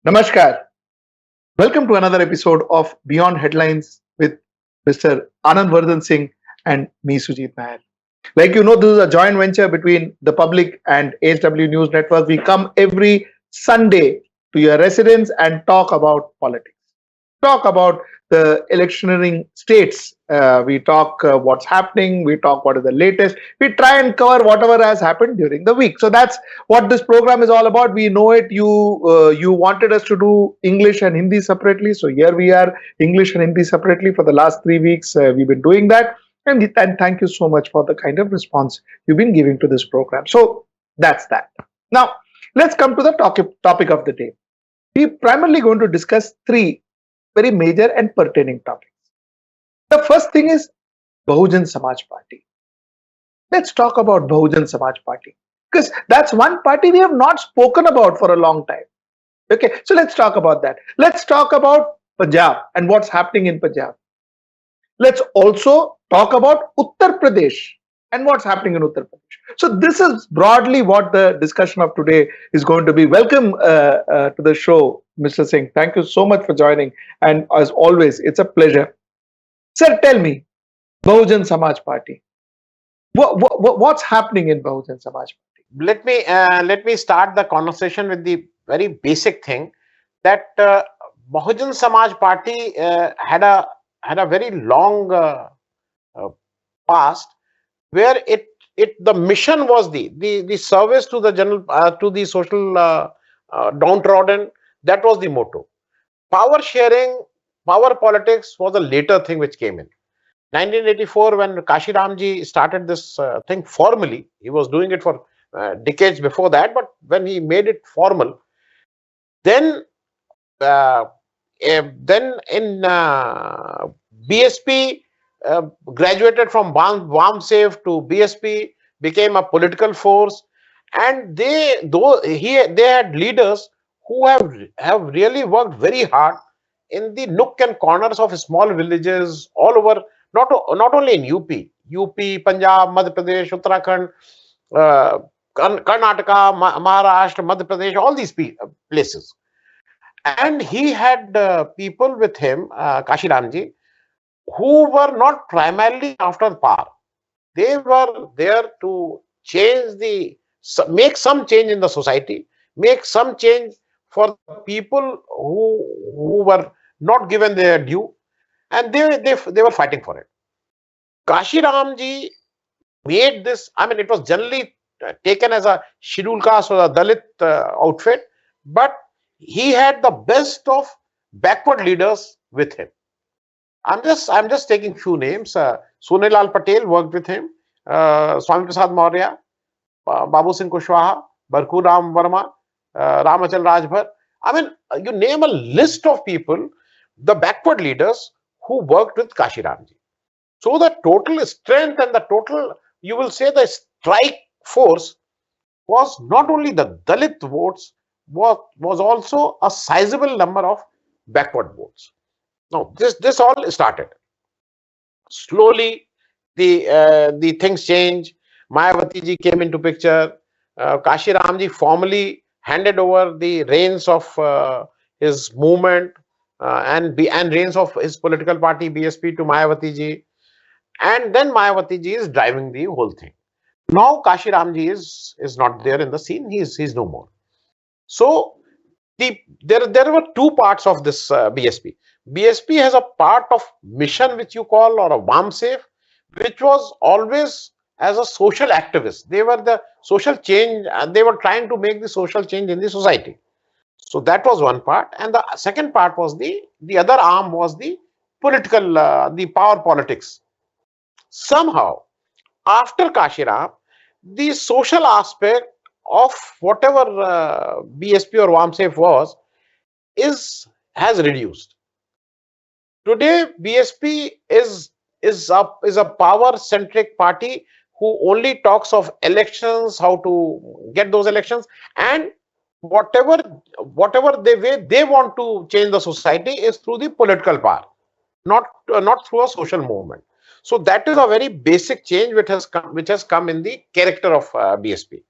Namaskar. Welcome to another episode of Beyond Headlines with Mr. Anand Vardhan Singh and me, Sujit Nair. Like you know, this is a joint venture between the public and HW News Network. We come every Sunday to your residence and talk about politics. Talk about the electioneering states. We talk what's happening. We talk what is the latest. We try and cover whatever has happened during the week. So that's what this program is all about. We know it. You wanted us to do English and Hindi separately. So here we are, English and Hindi separately for the last 3 weeks. We've been doing that. And thank you so much for the kind of response you've been giving to this program. So that's that. Now, let's come to the topic of the day. We're primarily going to discuss three very major and pertaining topics. The first thing is Bahujan Samaj Party. Let's talk about Bahujan Samaj Party because that's one party we have not spoken about for a long time. Okay, so let's talk about that. Let's talk about Punjab and what's happening in Punjab. Let's also talk about Uttar Pradesh and what's happening in Uttar Pradesh. So this is broadly what the discussion of today is going to be. Welcome to the show, Mr. Singh. Thank you so much for joining. And as always, it's a pleasure. Sir, tell me, Bahujan Samaj Party. What's happening in Bahujan Samaj Party? Let me start the conversation with the very basic thing that Bahujan Samaj Party had a very long past where the mission was the service to the general to the social downtrodden. That was the motto. Power sharing, power politics was a later thing which came in. 1984, when Kashi Ramji started this thing formally, he was doing it for decades before that, but when he made it formal, then in BSP graduated from Vamsav to BSP, became a political force, and they had leaders who have really worked very hard in the nook and corners of small villages all over, not only in UP, Punjab, Madhya Pradesh, Uttarakhand, Karnataka, Maharashtra, Madhya Pradesh, all these places. And he had people with him, Kashi Ramji, who were not primarily after power. They were there to make some change in the society, make some change for people who were not given their due, and they were fighting for it. Kashi Ramji made this. I mean, it was generally taken as a scheduled caste or a Dalit outfit, but he had the best of backward leaders with him. I'm just taking few names. Sonilal Patel worked with him. Swami Prasad Maurya, Babu Singh Kushwaha, Barku Ram Verma, Ramachal Rajbhar. I mean, you name a list of people, the backward leaders who worked with Kashi Ramji. So the total strength and the total, you will say, the strike force was not only the Dalit votes, was also a sizable number of backward votes. Now, this all started. Slowly, the things change. Mayawati ji came into picture. Kashi Ramji formally handed over the reins of his movement and reins of his political party BSP to Mayawati ji, and then Mayawati ji is driving the whole thing. Now Kashi Ramji is not there in the scene. He's no more. So there were two parts of this BSP. BSP has a part of mission which you call, or a Vamsav, which was always as a social activist. They were the social change, and they were trying to make the social change in the society. So that was one part, and the second part was the other arm was the political, the power politics. Somehow, after Kashi Ram, the social aspect of whatever BSP or Vamsav was has reduced. Today, BSP is a power-centric party who only talks of elections, how to get those elections, and whatever they want to change the society is through the political power, not through a social movement. So that is a very basic change which has come in the character of BSP.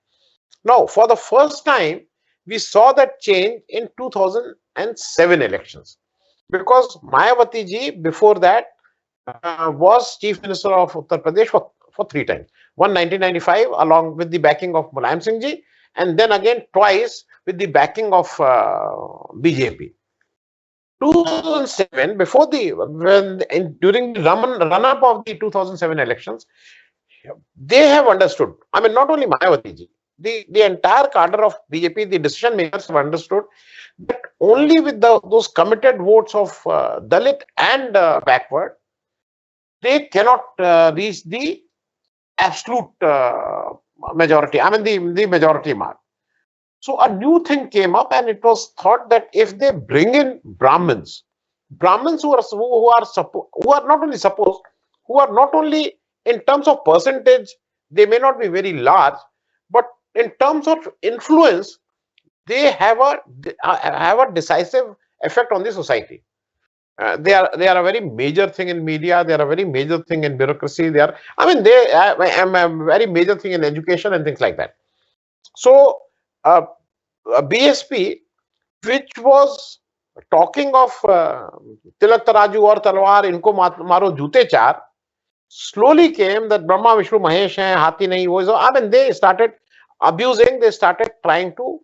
Now, for the first time, we saw that change in 2007 elections. Because Mayawati ji, before that, was Chief Minister of Uttar Pradesh for three times. One 1995, along with the backing of Mulayam Singh ji, and then again twice with the backing of BJP. 2007, before during the run up of the 2007 elections, they have understood. I mean, not only Mayawati ji, the entire cadre of BJP, the decision makers have understood that only with those committed votes of Dalit and backward, they cannot reach the absolute majority. I mean, the majority mark. So a new thing came up, and it was thought that if they bring in Brahmins who are not only supposed, who are not only in terms of percentage, they may not be very large, but in terms of influence, they have a decisive effect on the society. They are a very major thing in media. They are a very major thing in bureaucracy. They am a very major thing in education and things like that. So uh, BSP, which was talking of Tilak Taraju or Talwar, inko maro jute char, slowly came that Brahma, Vishnu, Mahesh hai, Hathi nahi wo. So, they started abusing, they started trying to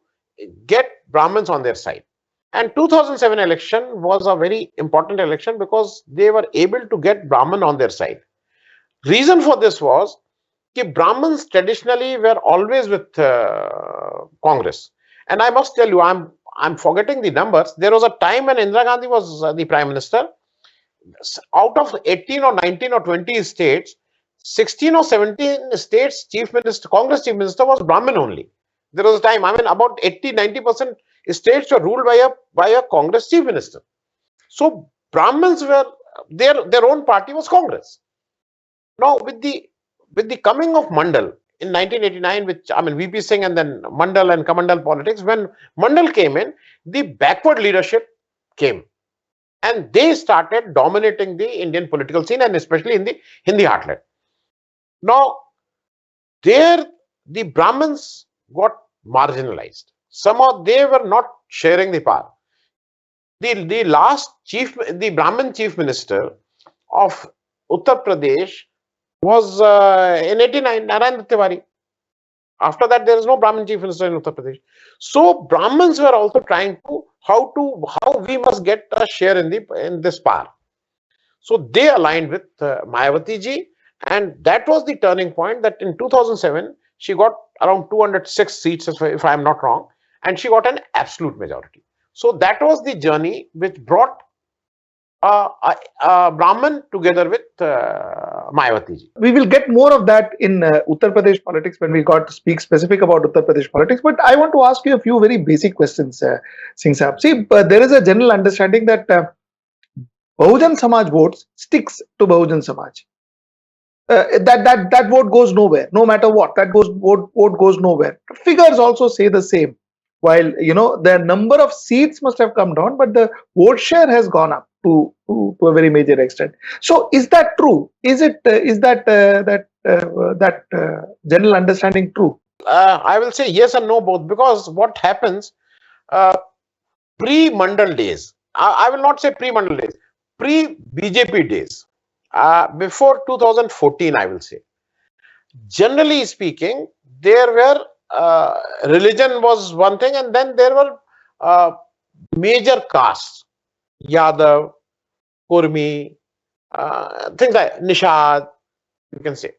get Brahmins on their side. And 2007 election was a very important election because they were able to get Brahmin on their side. Reason for this was that Brahmins traditionally were always with Congress. And I must tell you, I'm forgetting the numbers. There was a time when Indira Gandhi was the Prime Minister. Out of 18 or 19 or 20 states, 16 or 17 states Congress Chief Minister was Brahmin only. There was a time, about 80-90% states were ruled by a Congress Chief Minister. So Brahmins were, their own party was Congress. Now with the coming of Mandal in 1989, which VP Singh and then Mandal and Kamandal politics, when Mandal came in, the backward leadership came. And they started dominating the Indian political scene, and especially in the Hindi heartland. Now, there the Brahmins got marginalized. Somehow they were not sharing the power. The Brahmin chief minister of Uttar Pradesh was in 89, Narayan Tiwari. After that, there is no Brahmin chief minister in Uttar Pradesh. So Brahmins were also trying to how we must get a share in this power. So they aligned with Mayawati ji, and that was the turning point. That in 2007 she got around 206 seats, if I am not wrong, and she got an absolute majority. So that was the journey which brought Brahman together with Mayawati ji. We will get more of that in Uttar Pradesh politics when we got to speak specific about Uttar Pradesh politics. But I want to ask you a few very basic questions, Singh Sahab. See, there is a general understanding that Bahujan Samaj votes sticks to Bahujan Samaj. That vote goes nowhere, no matter what. That vote goes nowhere. Figures also say the same. While the number of seats must have come down, but the vote share has gone up to a very major extent. So, is that true? Is that general understanding true? I will say yes and no both, because what happens pre-Mandal days, I will not say pre-Mandal days, pre-BJP days, before 2014, I will say. Generally speaking, there were religion was one thing, and then there were major castes, Yadav, Kurmi, things like Nishad, you can say.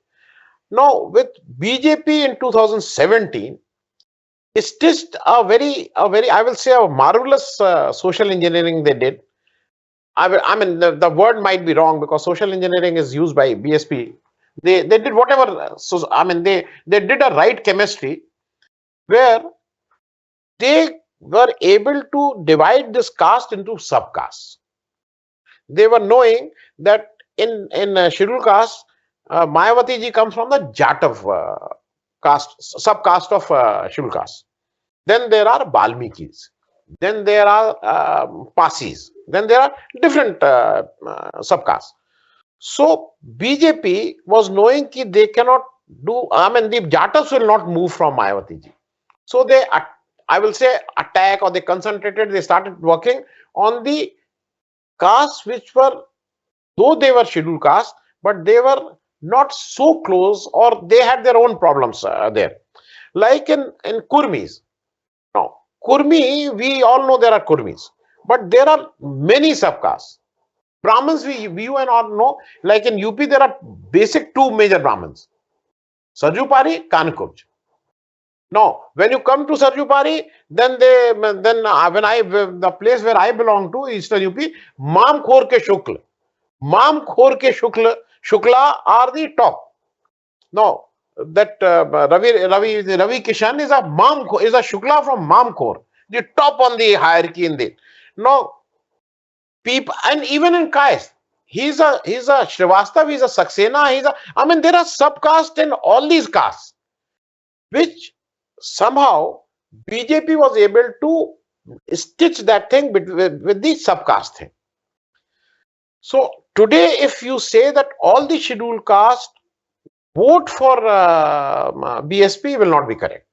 Now, with BJP in 2017, it's just a very, I will say, a marvelous social engineering they did. The word might be wrong because social engineering is used by BSP. They did whatever. So they did a right chemistry where they were able to divide this caste into subcastes. They were knowing that in scheduled caste, Mayawati ji comes from the Jatav caste, subcaste of scheduled caste. Then there are Balmikis. Then there are Pasis. Then there are different subcastes. So BJP was knowing that they cannot do. The Jatas will not move from Mayawati ji. So they I will say, attack, or they concentrated, they started working on the castes which were, though they were scheduled castes, but they were not so close, or they had their own problems there. Like in Kurmis. Now, Kurmi, we all know there are Kurmis, but there are many subcastes. Brahmins, we you and all know, like in UP, there are basic two major Brahmins: Sarjupari, Kankuj. Now, when you come to Sarjupari, when the place where I belong to, Eastern UP, Mam Khor ke Shukla. Mam Khor ke Shukla are the top. Now, that Ravi Kishan is is a Shukla from Mam Khor, the top on the hierarchy in the. Now, people, and even in caste, he's a Srivastav, he's a Saxena, I mean, there are subcastes in all these castes, which somehow BJP was able to stitch that thing with the subcaste thing. So today, if you say that all the scheduled caste vote for BSP, will not be correct.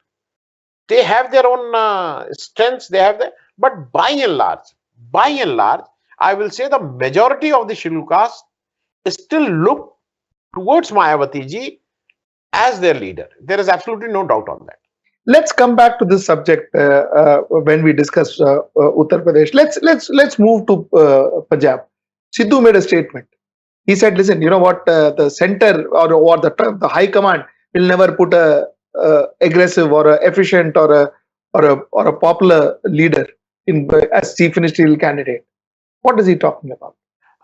They have their own strengths, they have but by and large, I will say the majority of the scheduled caste still look towards Mayawati ji as their leader. There is absolutely no doubt on that. Let's come back to this subject when we discuss Uttar Pradesh. Let's move to Punjab. Sidhu made a statement. He said, "Listen, you know what? The center or the high command will never put a aggressive or a efficient or a popular leader in as chief ministerial candidate." What is he talking about?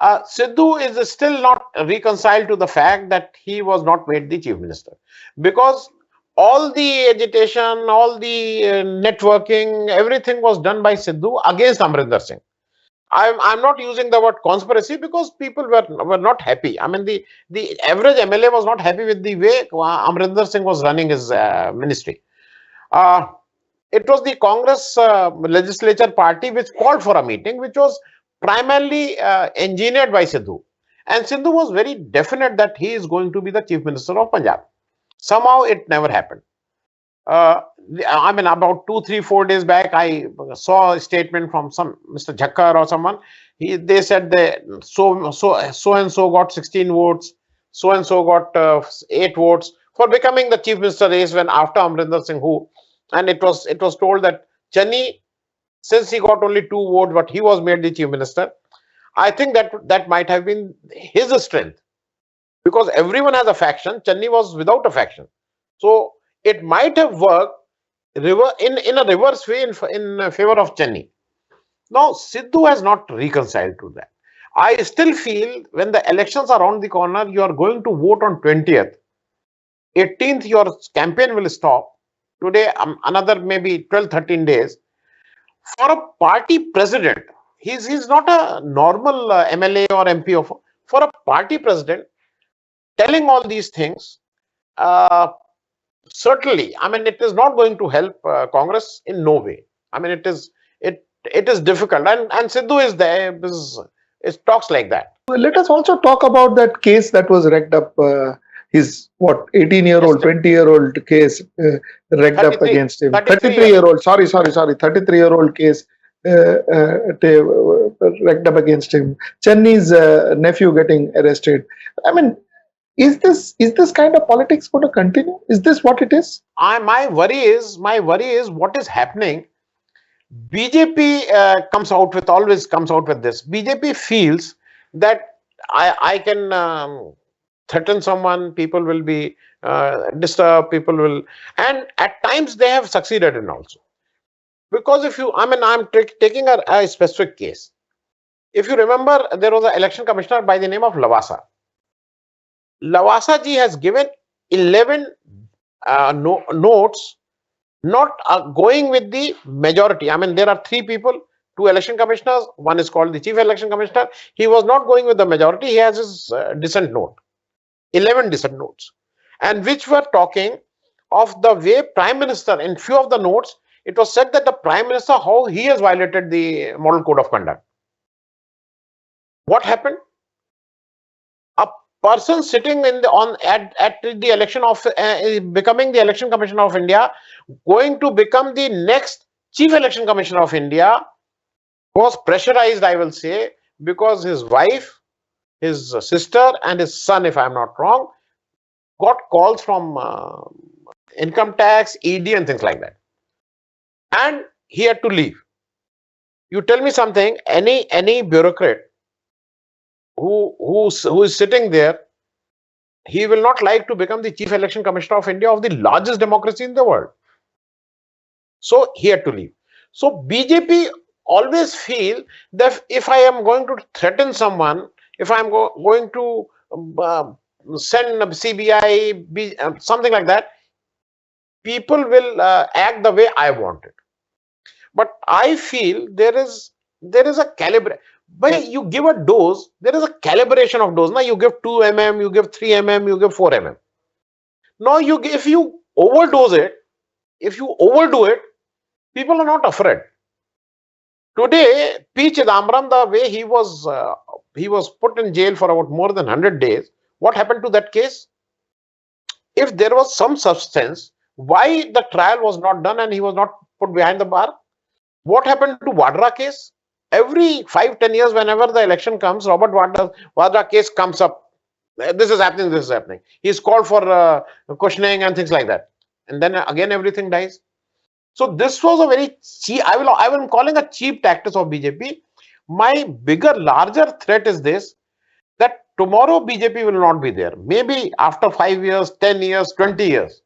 Sidhu is still not reconciled to the fact that he was not made the chief minister, because all the agitation, all the networking, everything was done by Sidhu against Amrinder Singh. I'm not using the word conspiracy because people were not happy. I mean, the average MLA was not happy with the way Amrinder Singh was running his ministry. Uh, it was the Congress legislature party which called for a meeting, which was primarily engineered by Sidhu. And Sidhu was very definite that he is going to be the chief minister of Punjab. Somehow it never happened. Uh, I mean, about 2, 3, 4 days back, I saw a statement from some Mr. Jakkar or someone. They said so and so got 16 votes, so and so got 8 votes for becoming the chief minister race when after Amrinder Singh, and it was told that Channi, since he got only 2 votes, but he was made the chief minister. I think that might have been his strength, because everyone has a faction. Channi was without a faction, so it might have worked in a reverse way in favor of Channi. Now, Sidhu has not reconciled to that. I still feel when the elections are around the corner, you are going to vote on 20th. 18th, your campaign will stop. Today, another maybe 12, 13 days. For a party president, he's not a normal MLA or MP. For a party president, telling all these things, uh, certainly, I mean, it is not going to help Congress in no way. I mean, it is difficult, and Sidhu is there. It talks like that. Let us also talk about that case that was wrecked up. His 18-year-old, 20-year-old case wrecked up against him. 33-year-old. Sorry. 33-year-old case wrecked up against him. Channi's nephew getting arrested. I mean, is this kind of politics going to continue? Is this what it is? My worry is what is happening. BJP always comes out with this. BJP feels that I can threaten someone, people will be disturbed, people will, and at times they have succeeded in also. Because I'm taking a specific case. If you remember, there was an election commissioner by the name of Lavasa. Lavasa ji has given 11 notes, not going with the majority. I mean, there are 3 people, 2 election commissioners, one is called the chief election commissioner. He was not going with the majority, he has his dissent note, 11 dissent notes, and which were talking of the way Prime Minister, in few of the notes, it was said that the Prime Minister, how he has violated the Model Code of Conduct. What happened? A person sitting at the election of becoming the Election Commissioner of India, going to become the next Chief Election Commissioner of India was pressurized, I will say, because his wife, his sister, and his son, if I'm not wrong, got calls from income tax, ED, and things like that. And he had to leave. You tell me something, any bureaucrat who is sitting there, he will not like to become the Chief Election Commissioner of India of the largest democracy in the world. So he had to leave. So BJP always feel that if I am going to threaten someone, if I am going to send CBI, something like that, people will act the way I want it. But I feel there is a caliber. When you give a dose, there is a calibration of dose. Now you give 2 mm, you give 3 mm, you give 4 mm. Now if you overdose it, if you overdo it, people are not afraid. Today, P. Chidambaram, the way he was put in jail for about more than 100 days. What happened to that case? If there was some substance, why the trial was not done and he was not put behind the bar? What happened to Vadra case? Every 5-10 years, whenever the election comes, Robert Vadra case comes up. This is happening, this is happening. He's called for questioning and things like that. And then again, everything dies. So this was a very cheap, I am calling a cheap tactics of BJP. My bigger, larger threat is this, that tomorrow BJP will not be there. Maybe after 5 years, 10 years, 20 years.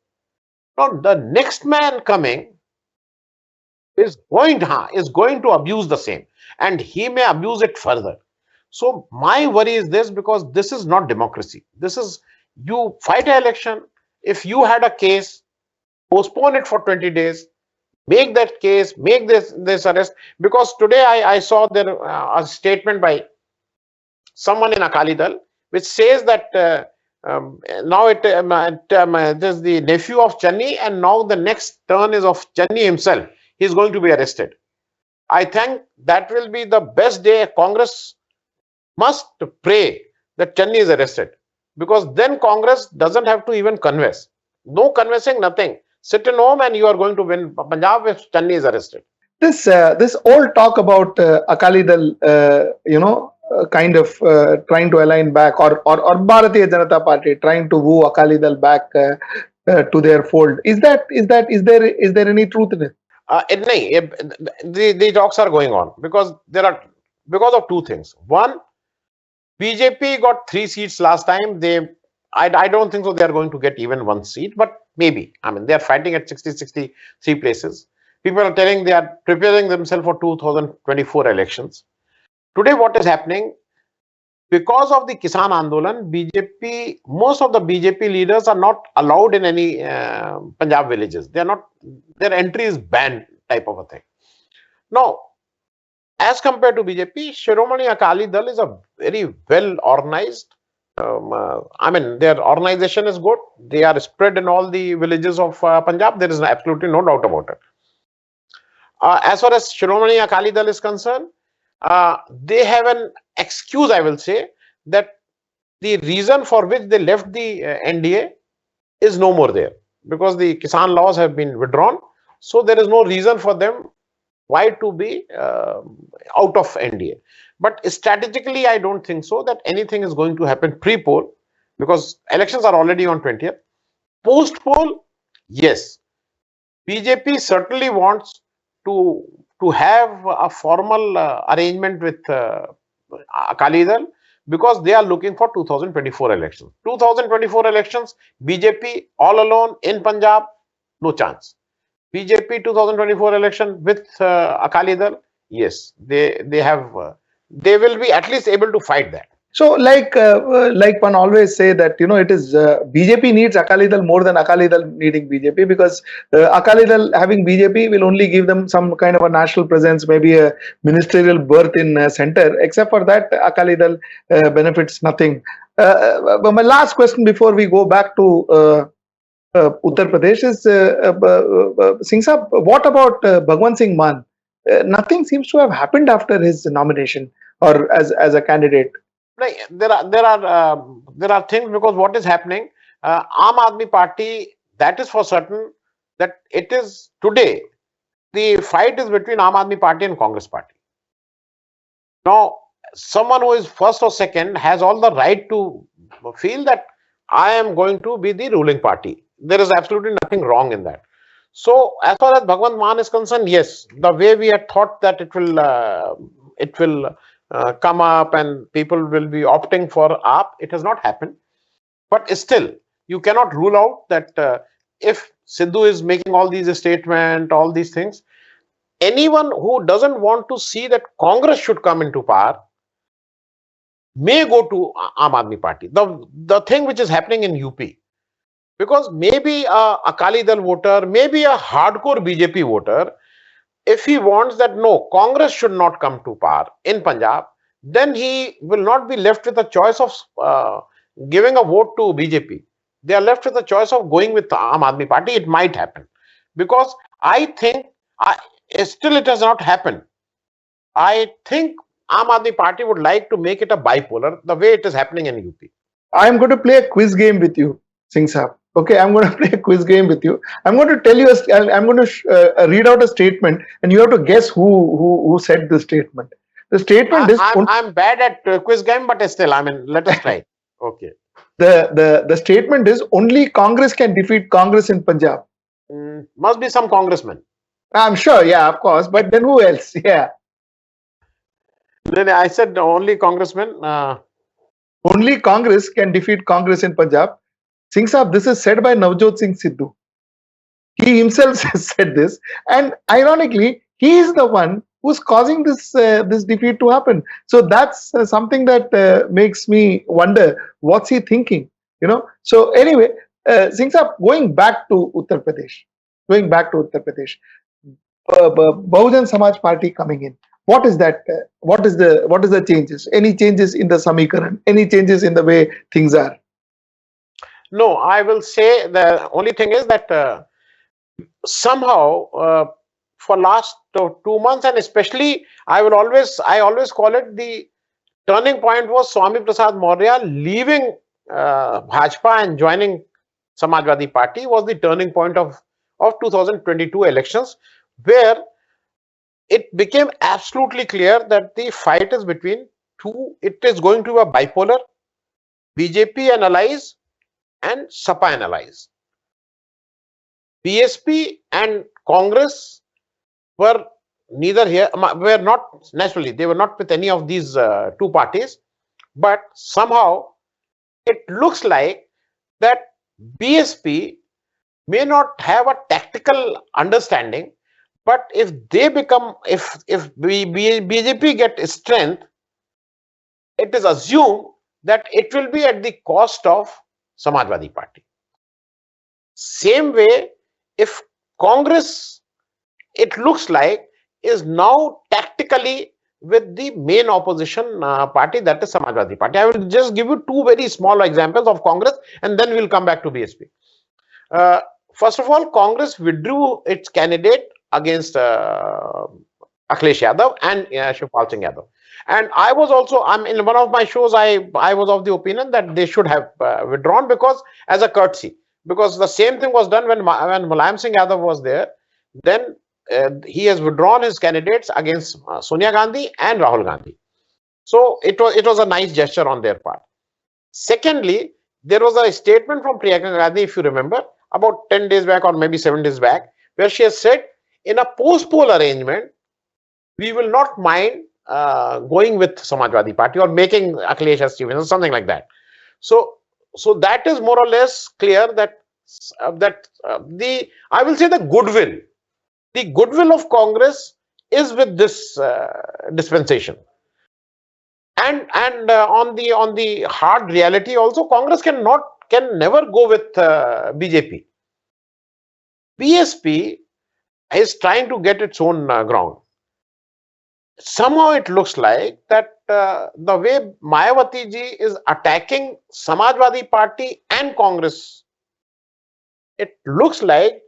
Now the next man coming is going to abuse the same, and he may abuse it further. So my worry is this, because this is not democracy. This is, you fight an election. If you had a case, postpone it for 20 days. Make that case, make this arrest. Because today I saw there a statement by someone in Akali Dal, which says that now it is the nephew of Channi, and now the next turn is of Channi himself. He is going to be arrested. I think that will be the best day. Congress must pray that Channi is arrested, because then Congress doesn't have to even converse. No conversing, nothing. Sit in home and you are going to win Punjab if Channi is arrested. This all talk about Akali Dal, kind of trying to align back, or Bharatiya Janata Party trying to woo Akali Dal back to their fold. Is there any truth in it? The talks are going on because because of two things. One, BJP got 3 seats last time. I don't think so they are going to get even 1 seat, but maybe. I mean, they are fighting at 63 places. People are telling they are preparing themselves for 2024 elections. Today, what is happening? Because of the Kisan Andolan, BJP, most of the BJP leaders are not allowed in any Punjab villages. They are not, their entry is banned, type of a thing. Now, as compared to BJP, Shiromani Akali Dal is a very well organized. I mean, their organization is good. They are spread in all the villages of Punjab. There is absolutely no doubt about it. As far as Shiromani Akali Dal is concerned, they have an excuse, I will say, that the reason for which they left the NDA is no more there, because the Kisan laws have been withdrawn. So there is no reason for them why to be out of NDA. But strategically, I don't think so that anything is going to happen pre-poll, because elections are already on 20th. Post-poll, yes, BJP certainly wants to have a formal arrangement with Akali Dal, because they are looking for 2024 elections. 2024 elections, BJP all alone in Punjab, no chance. BJP 2024 election with Akali Dal, yes, they will be at least able to fight that. So, like one always say that it is BJP needs Akali Dal more than Akali Dal needing BJP, because Akali Dal having BJP will only give them some kind of a national presence, maybe a ministerial berth in center. Except for that, Akali Dal benefits nothing. But my last question before we go back to Uttar Pradesh is, Singh Saab, what about Bhagwant Singh Mann? Nothing seems to have happened after his nomination or as a candidate. Right. There are things, because what is happening, Aam Aadmi Party, that is for certain that it is today, the fight is between Aam Aadmi Party and Congress Party. Now, someone who is first or second has all the right to feel that I am going to be the ruling party. There is absolutely nothing wrong in that. So, as far as Bhagwant Maan is concerned, yes, the way we had thought that it will come up and people will be opting for AAP, it has not happened. But still, you cannot rule out that if Sidhu is making all these statements, all these things, anyone who doesn't want to see that Congress should come into power may go to Aam Aadmi Party. The thing which is happening in UP, because maybe a Akali Dal voter, maybe a hardcore BJP voter, if he wants that no, Congress should not come to power in Punjab, then he will not be left with a choice of giving a vote to BJP. They are left with a choice of going with Aam Aadmi Party. It might happen because I think still it has not happened. I think Aam Aadmi Party would like to make it a bipolar, the way it is happening in UP. I'm going to play a quiz game with you, Singh Saab. Okay, I'm going to play a quiz game with you. I'm going to tell you, I'm going to read out a statement, and you have to guess who said the statement. The statement is. I'm bad at quiz game, but still, I mean, let us try. Okay. The statement is only Congress can defeat Congress in Punjab. Must be some congressman. I'm sure, yeah, of course. But then who else? Yeah. Then I said only congressman. Only Congress can defeat Congress in Punjab. Singh Saab, this is said by Navjot Singh Sidhu. He himself said this, and ironically, he is the one who's causing this defeat to happen. So that's something that makes me wonder what's he thinking. So anyway, Singh Saab, going back to Uttar Pradesh, Bahujan Samaj Party coming in. What is that? What is the changes? Any changes in the Samikaran? Any changes in the way things are? No, I will say the only thing is that somehow for last 2 months, and especially I always call it the turning point was Swami Prasad Maurya leaving Bhajpa and joining Samajwadi Party was the turning point of 2022 elections, where it became absolutely clear that the fight is between two. It is going to be a bipolar, BJP and allies and Sapa and allies. BSP and Congress were neither here, were not naturally, they were not with any of these two parties, but somehow it looks like that BSP may not have a tactical understanding, but if they become, if BJP get strength, it is assumed that it will be at the cost of Samajwadi Party. Same way, if Congress, it looks like, is now tactically with the main opposition party, that is Samajwadi Party. I will just give you two very small examples of Congress, and then we'll come back to BSP. First of all, Congress withdrew its candidate against Akhilesh Yadav and Shivpal Singh Yadav. And I was also, in one of my shows, I was of the opinion that they should have withdrawn because as a courtesy. Because the same thing was done when Mulayam Singh Yadav was there. Then he has withdrawn his candidates against Sonia Gandhi and Rahul Gandhi. So it was a nice gesture on their part. Secondly, there was a statement from Priyanka Gandhi, if you remember, about 10 days back or maybe 7 days back, where she has said, in a post-poll arrangement, we will not mind going with Samajwadi Party or making Akhilesh as chief minister, something like that. So that is more or less clear that I will say the goodwill of Congress is with this dispensation. And on the hard reality also, Congress can never go with BJP. BSP is trying to get its own ground. Somehow it looks like that the way Mayawati ji is attacking Samajwadi Party and Congress, it looks like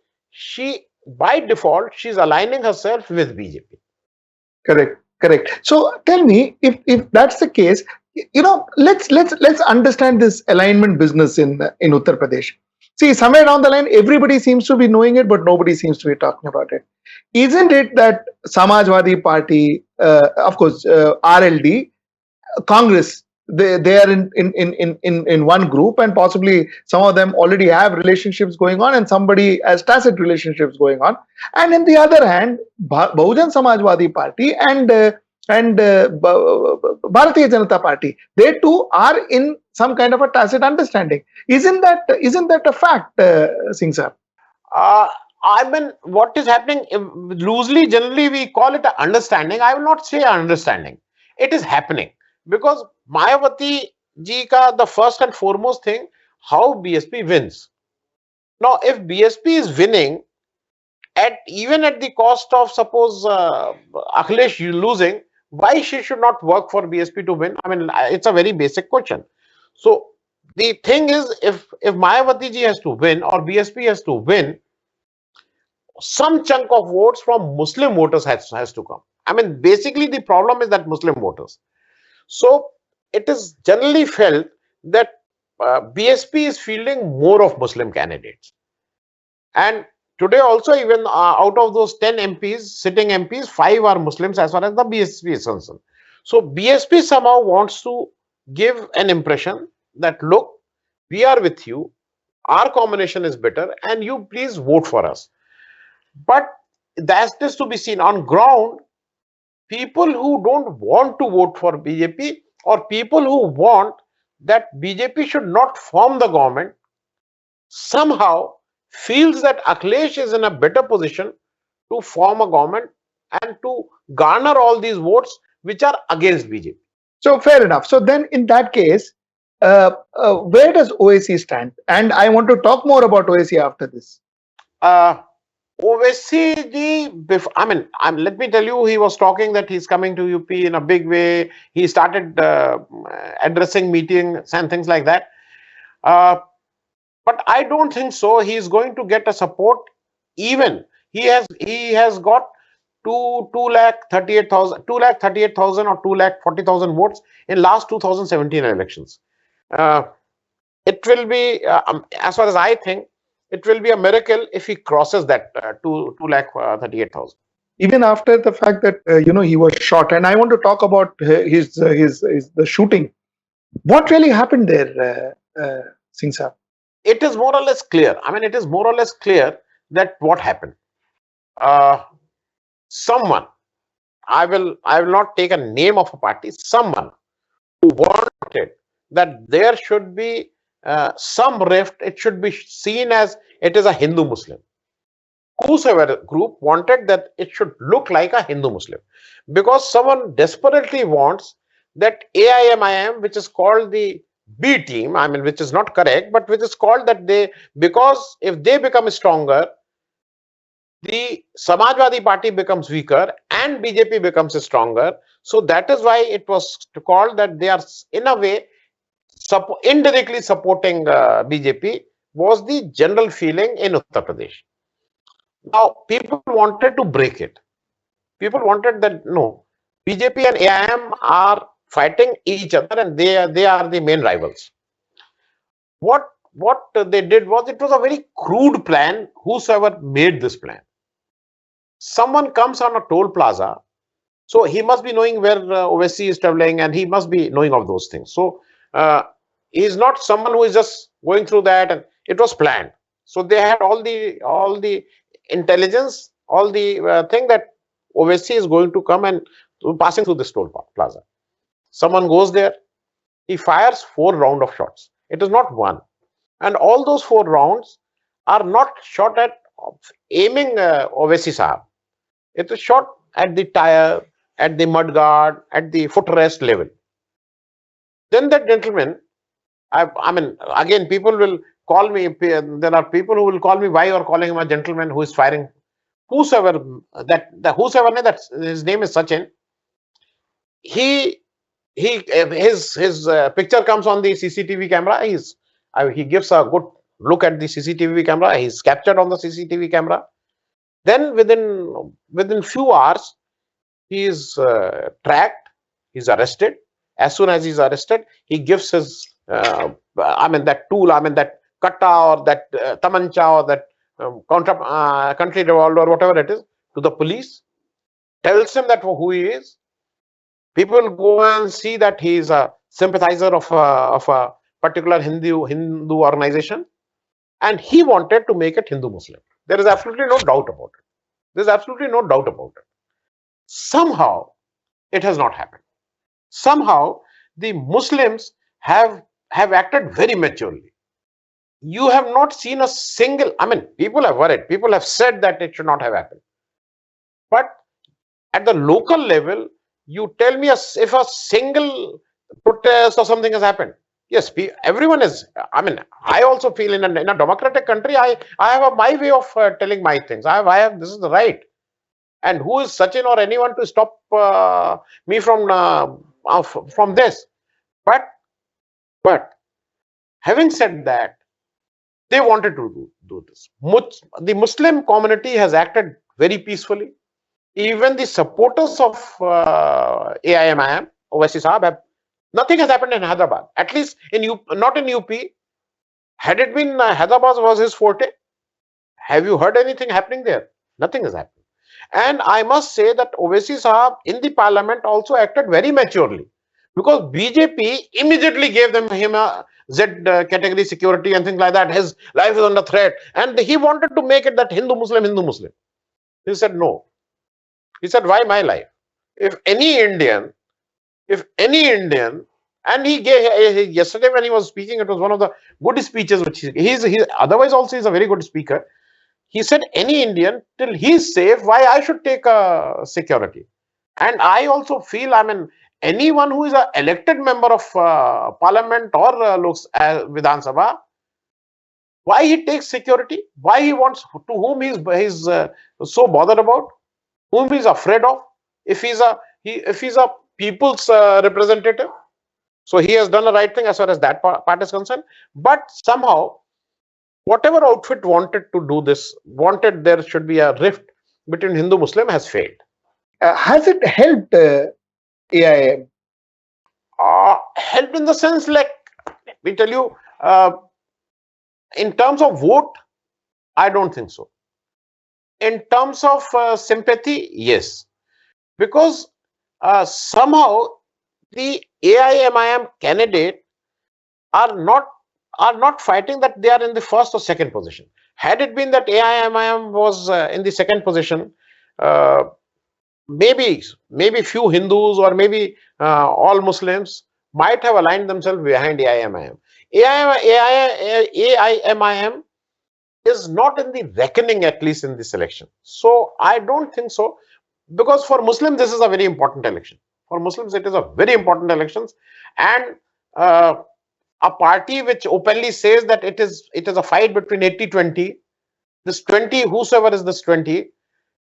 by default, she's aligning herself with BJP. Correct. So tell me, if that's the case, let's understand this alignment business in Uttar Pradesh. See, somewhere down the line, everybody seems to be knowing it, but nobody seems to be talking about it. Isn't it that Samajwadi Party, of course, RLD, Congress, they are in one group, and possibly some of them already have relationships going on, and somebody has tacit relationships going on. And in the other hand, Bahujan Samajwadi Party and Bharatiya Janata Party, they too are in some kind of a tacit understanding. Isn't that a fact, Singh sir? Uh, I mean, what is happening loosely, generally, we call it an understanding. I will not say understanding. It is happening because Mayawati ji ka the first and foremost thing, how BSP wins. Now, if BSP is winning at even at the cost of suppose Akhilesh losing, why she should not work for BSP to win? I mean, it's a very basic question. So the thing is, if Mayawati ji has to win or BSP has to win, some chunk of votes from Muslim voters has to come. I mean, basically, the problem is that Muslim voters. So it is generally felt that BSP is fielding more of Muslim candidates. And today also, even out of those 10 MPs, sitting MPs, 5 are Muslims as far as the BSP is concerned. So BSP somehow wants to give an impression that, look, we are with you, our combination is better, and you please vote for us. But that is to be seen on ground. People who don't want to vote for BJP or people who want that BJP should not form the government somehow feels that Akhilesh is in a better position to form a government and to garner all these votes which are against BJP. So fair enough. So then, in that case, where does OAC stand? And I want to talk more about OAC after this. Uh, Owasi ji, I mean, let me tell you, he was talking that he's coming to UP in a big way. He started addressing meetings and things like that. But I don't think so. He is going to get a support. Even he has got 2,38,000 or 2,40,000 votes in last 2017 elections. Uh, it will be, as far as I think, it will be a miracle if he crosses that 2,38,000. Even after the fact that he was shot, and I want to talk about his the shooting. What really happened there, Singh sir? It is more or less clear. I mean, it is more or less clear that what happened. Uh, Someone, I will not take a name of a party. Someone who wanted that there should be some rift. It should be seen as it is a Hindu Muslim. Whosoever group wanted that it should look like a Hindu Muslim, because someone desperately wants that AIMIM, which is called the B team, I mean, which is not correct, but which is called that because if they become stronger, the Samajwadi Party becomes weaker and BJP becomes stronger. So that is why it was called that they are in a way indirectly supporting BJP, was the general feeling in Uttar Pradesh. Now, people wanted to break it. People wanted that no, BJP and AIM are fighting each other and they are the main rivals. What they did was, it was a very crude plan. Whosoever made this plan, someone comes on a toll plaza, so he must be knowing where Owasi is traveling, and he must be knowing of those things. So he is not someone who is just going through that, and it was planned. So they had all the intelligence, all the thing that Owasi is going to come and passing through this toll plaza. Someone goes there, he fires 4 rounds of shots. It is not one, and all those 4 rounds are not shot at aiming Owasi Sahab. It is shot at the tire, at the mudguard, at the footrest level. Then that gentleman, I mean, again, people will call me. There are people who will call me, why you are calling him a gentleman who is firing? Whosoever that his name is Sachin. His picture comes on the CCTV camera. He gives a good look at the CCTV camera. He's captured on the CCTV camera. Then within few hours, he is tracked. He's arrested. As soon as he's arrested, he gives his that tool. That katta or that tamancha or that country revolver or whatever it is, to the police, tells him that who he is. People go and see that he is a sympathizer of a particular Hindu organization, and he wanted to make it Hindu Muslim. There is absolutely no doubt about it. There is absolutely no doubt about it. Somehow, it has not happened. Somehow, the Muslims have acted very maturely. You have not seen a single. I mean, people have worried. People have said that it should not have happened. But at the local level, you tell me if a single protest or something has happened. Yes, everyone is. I mean, I also feel in a democratic country, I have my way of telling my things. I have this is the right. And who is Sachin or anyone to stop me from this? But but having said that, they wanted to do this. The Muslim community has acted very peacefully. Even the supporters of AIMIM, Owasi Sahab, nothing has happened in Hyderabad. At least not in UP. Had it been Hyderabad was his forte, have you heard anything happening there? Nothing has happened. And I must say that Owasi Sahab in the parliament also acted very maturely, because BJP immediately gave him a Z category security and things like that. His life is under threat, and he wanted to make it that Hindu Muslim, Hindu Muslim. He said no. He said, why my life? If any Indian, and he gave yesterday when he was speaking, it was one of the good speeches which he's otherwise also he's a very good speaker. He said, any Indian, till he's safe, why I should take security? And I also feel, I mean, anyone who is an elected member of parliament or Vidhan Sabha, why he takes security? Why he wants, to whom he's so bothered about? Whom he's afraid of? If he's a people's representative, so he has done the right thing as far as that part is concerned. But somehow, whatever outfit wanted to do this, wanted there should be a rift between Hindu Muslim, has failed. Has it helped AIM? Helped in the sense, like, let me tell you, in terms of vote, I don't think so. In terms of sympathy, yes. Because somehow the AIMIM candidate are not fighting that they are in the first or second position. Had it been that AIMIM was in the second position, maybe few Hindus or maybe all Muslims might have aligned themselves behind AIMIM. AIMIM is not in the reckoning, at least in this election. So I don't think so, because for Muslims this is a very important election. For Muslims it is a very important election, and a party which openly says that it is a fight between 80-20, this 20, whosoever is this 20,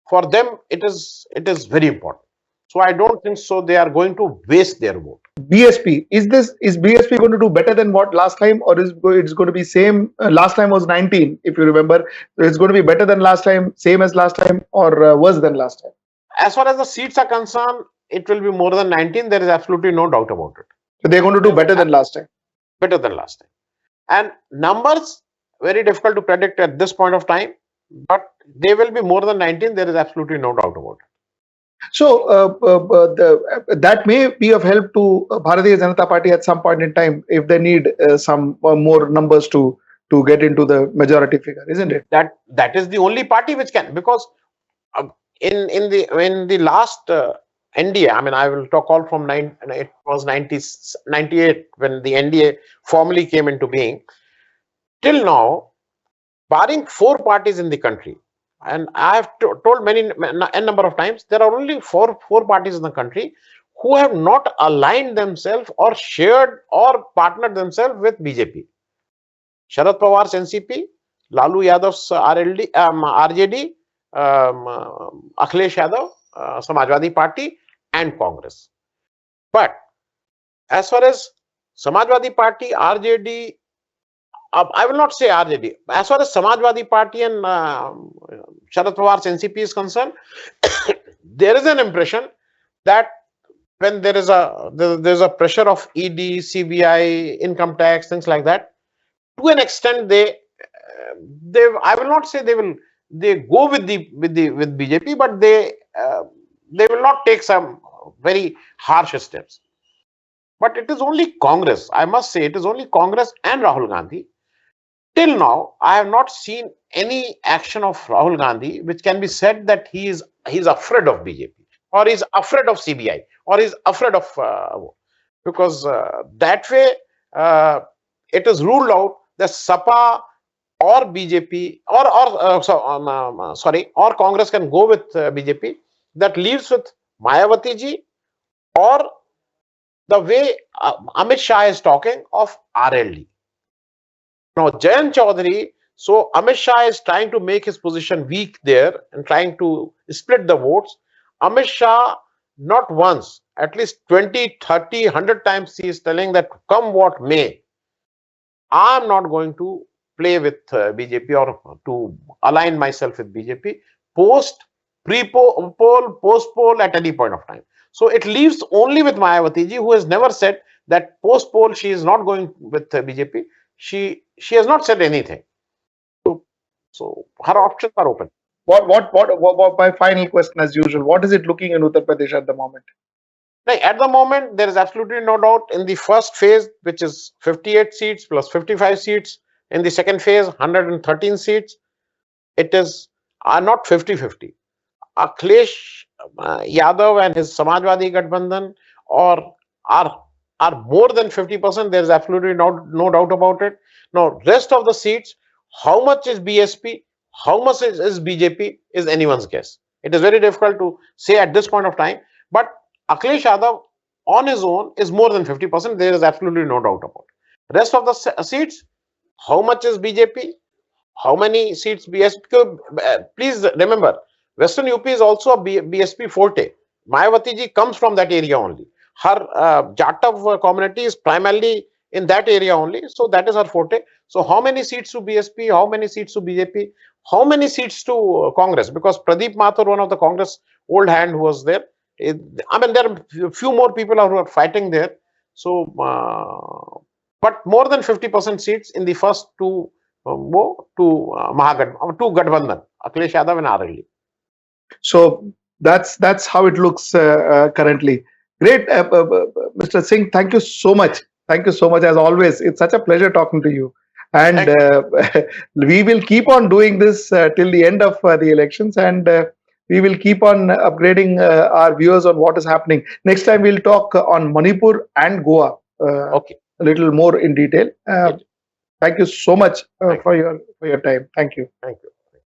for them it is very important. So I don't think so they are going to waste their vote. BSP, is BSP going to do better than what last time, or it's going to be same? Last time was 19, if you remember. It's going to be better than last time, same as last time, or worse than last time? As far as the seats are concerned, it will be more than 19. There is absolutely no doubt about it. So they're going to do better than last time. Better than last time. And numbers, very difficult to predict at this point of time, but they will be more than 19. There is absolutely no doubt about it. So that may be of help to Bharatiya Janata Party at some point in time if they need some more numbers to get into the majority figure, isn't it? That is the only party which can, because in the last NDA, I mean, I will talk all from it was 98 when the NDA formally came into being. Till now, barring 4 parties in the country, and I have told n number of times, there are only four parties in the country who have not aligned themselves or shared or partnered themselves with BJP. Sharad Pawar's NCP, Lalu Yadav's RJD, Akhilesh Yadav, Samajwadi Party, and Congress. But as far as Samajwadi Party, RJD, I will not say RJD. As far as Samajwadi Party and Sharad Pawar's NCP is concerned, there is an impression that when there is a pressure of ED, CBI, income tax, things like that, to an extent I will not say they they go with with BJP, but they will not take some very harsh steps. But it is only Congress, I must say, it is only Congress and Rahul Gandhi. Till now, I have not seen any action of Rahul Gandhi which can be said that he's afraid of BJP, or he's afraid of CBI, or he's afraid of because that way it is ruled out that SAPA or BJP or Congress can go with BJP. That leaves with Mayawati ji, or the way Amit Shah is talking of RLD. Now, Jayant Chaudhary, so Amit Shah is trying to make his position weak there and trying to split the votes. Amit Shah, not once, at least 20, 30, 100 times, he is telling that come what may, I am not going to play with BJP or to align myself with BJP post, pre-poll, post-poll at any point of time. So it leaves only with Mayawati ji, who has never said that post-poll she is not going with BJP. She has not said anything. So her options are open. What my final question as usual, what is it looking in Uttar Pradesh at the moment? Like at the moment, there is absolutely no doubt in the first phase, which is 58 seats plus 55 seats. In the second phase, 113 seats. It is not 50-50. Akhilesh Yadav and his Samajwadi Gadbandhan or are more than 50%. There is absolutely no doubt about it. Now, rest of the seats, how much is BSP, how much is BJP is anyone's guess. It is very difficult to say at this point of time. But Akhilesh Yadav on his own is more than 50%. There is absolutely no doubt about it. Rest of the seats, how much is BJP? How many seats BSP? Please remember, Western UP is also a BSP forte. Mayawati ji comes from that area only. Her Jatav community is primarily in that area only. So that is her forte. So how many seats to BSP? How many seats to BJP? How many seats to Congress? Because Pradeep Mathur, one of the Congress old hand who was there. I mean, there are few more people who are fighting there. So, but more than 50% seats in the first two to Gadbandhan, Akhilesh Yadav and RLD. So that's how it looks currently. Great, Mr. Singh. Thank you so much. Thank you so much as always. It's such a pleasure talking to you. And we will keep on doing this till the end of the elections, and we will keep on upgrading our viewers on what is happening. Next time we'll talk on Manipur and Goa Okay. a little more in detail. Thank you so much for your time. Thank you. Thank you.